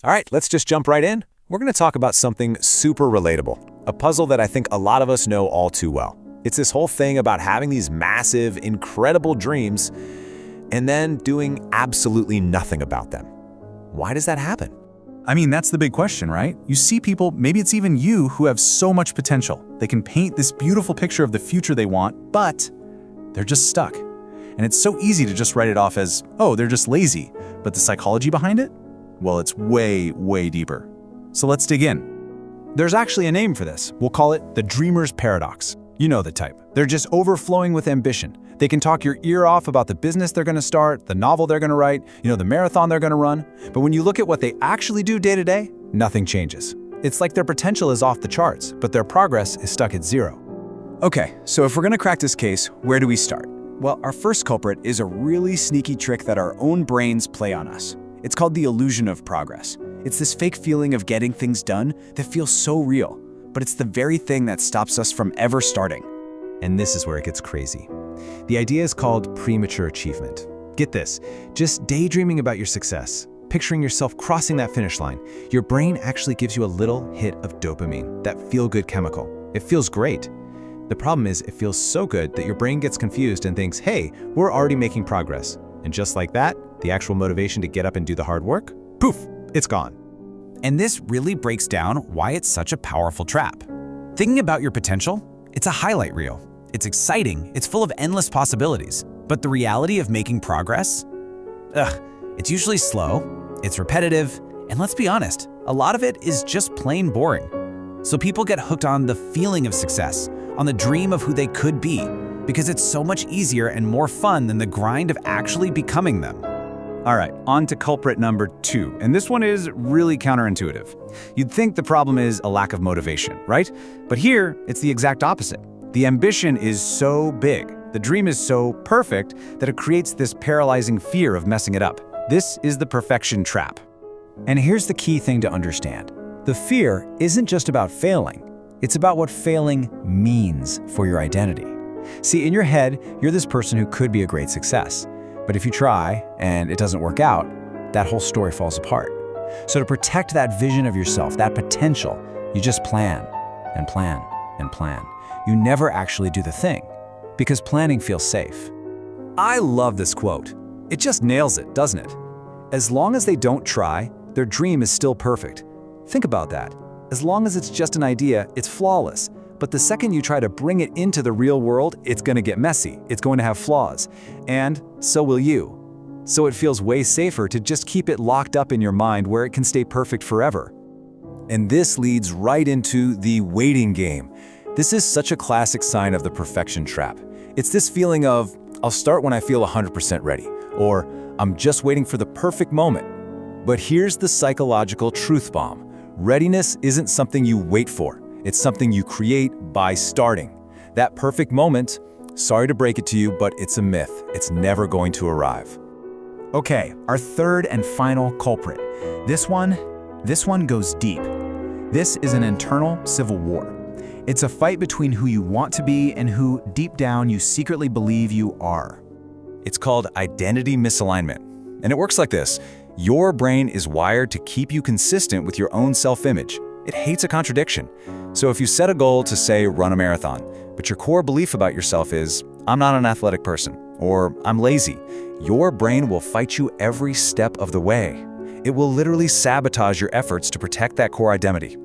All right, let's just jump right in. We're going to talk about something super relatable, a puzzle that I think a lot of us know all too well. It's this whole thing about having these massive, incredible dreams and then doing absolutely nothing about them. Why does that happen? I mean, that's the big question, right? You see people, maybe it's even you, who have so much potential. They can paint this beautiful picture of the future they want, but they're just stuck. And it's so easy to just write it off as, oh, they're just lazy. But the psychology behind it? Well, it's way, way deeper. So let's dig in. There's actually a name for this. We'll call it the dreamer's paradox. You know the type. They're just overflowing with ambition. They can talk your ear off about the business they're going to start, the novel they're going to write, the marathon they're going to run. But when you look at what they actually do day to day, nothing changes. It's like their potential is off the charts, but their progress is stuck at zero. Okay, so if we're going to crack this case, where do we start? Well, our first culprit is a really sneaky trick that our own brains play on us. It's called the illusion of progress. It's this fake feeling of getting things done that feels so real, but it's the very thing that stops us from ever starting. And this is where it gets crazy. The idea is called premature achievement. Get this, just daydreaming about your success, picturing yourself crossing that finish line, your brain actually gives you a little hit of dopamine, that feel-good chemical. It feels great. The problem is it feels so good that your brain gets confused and thinks, hey, we're already making progress. And just like that, the actual motivation to get up and do the hard work, poof, it's gone. And this really breaks down why it's such a powerful trap. Thinking about your potential, it's a highlight reel. It's exciting, it's full of endless possibilities. But the reality of making progress? It's usually slow, it's repetitive, and let's be honest, a lot of it is just plain boring. So people get hooked on the feeling of success, on the dream of who they could be, because it's so much easier and more fun than the grind of actually becoming them. All right, on to culprit number 2, and this one is really counterintuitive. You'd think the problem is a lack of motivation, right? But here, it's the exact opposite. The ambition is so big, the dream is so perfect that it creates this paralyzing fear of messing it up. This is the perfection trap. And here's the key thing to understand. The fear isn't just about failing. It's about what failing means for your identity. See, in your head, you're this person who could be a great success. But if you try and it doesn't work out, that whole story falls apart. So to protect that vision of yourself, that potential, you just plan and plan and plan. You never actually do the thing, because planning feels safe. I love this quote. It just nails it, doesn't it? As long as they don't try, their dream is still perfect. Think about that. As long as it's just an idea, it's flawless. But the second you try to bring it into the real world, it's going to get messy. It's going to have flaws. And so will you. So it feels way safer to just keep it locked up in your mind where it can stay perfect forever. And this leads right into the waiting game. This is such a classic sign of the perfection trap. It's this feeling of, I'll start when I feel 100% ready, or I'm just waiting for the perfect moment. But here's the psychological truth bomb. Readiness isn't something you wait for. It's something you create by starting. That perfect moment, sorry to break it to you, but it's a myth. It's never going to arrive. Okay, our third and final culprit. This one goes deep. This is an internal civil war. It's a fight between who you want to be and who, deep down, you secretly believe you are. It's called identity misalignment. And it works like this. Your brain is wired to keep you consistent with your own self-image. It hates a contradiction. So if you set a goal to, say, run a marathon, but your core belief about yourself is, I'm not an athletic person, or I'm lazy, your brain will fight you every step of the way. It will literally sabotage your efforts to protect that core identity.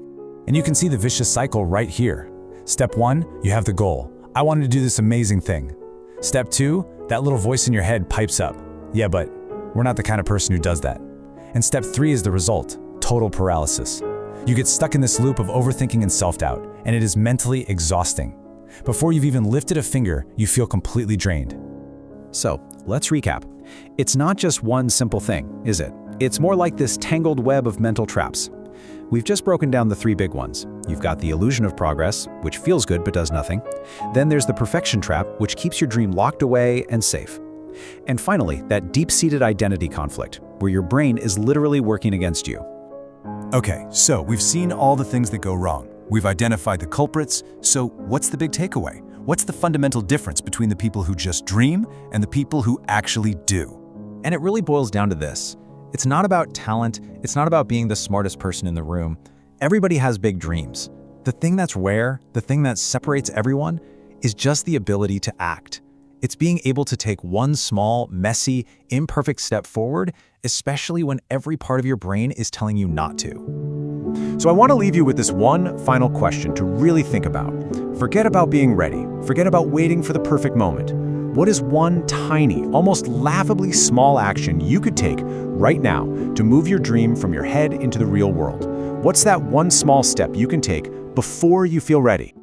And you can see the vicious cycle right here. Step 1, you have the goal. I wanted to do this amazing thing. Step 2, that little voice in your head pipes up. Yeah, but we're not the kind of person who does that. And step 3 is the result, total paralysis. You get stuck in this loop of overthinking and self-doubt, and it is mentally exhausting. Before you've even lifted a finger, you feel completely drained. So, let's recap. It's not just one simple thing, is it? It's more like this tangled web of mental traps. We've just broken down the 3 big ones. You've got the illusion of progress, which feels good but does nothing. Then there's the perfection trap, which keeps your dream locked away and safe. And finally, that deep-seated identity conflict, where your brain is literally working against you. Okay, so we've seen all the things that go wrong. We've identified the culprits, so what's the big takeaway? What's the fundamental difference between the people who just dream and the people who actually do? And it really boils down to this. It's not about talent, it's not about being the smartest person in the room. Everybody has big dreams. The thing that's rare, the thing that separates everyone, is just the ability to act. It's being able to take one small, messy, imperfect step forward, especially when every part of your brain is telling you not to. So I want to leave you with this one final question to really think about. Forget about being ready. Forget about waiting for the perfect moment. What is one tiny, almost laughably small action you could take right now to move your dream from your head into the real world? What's that one small step you can take before you feel ready?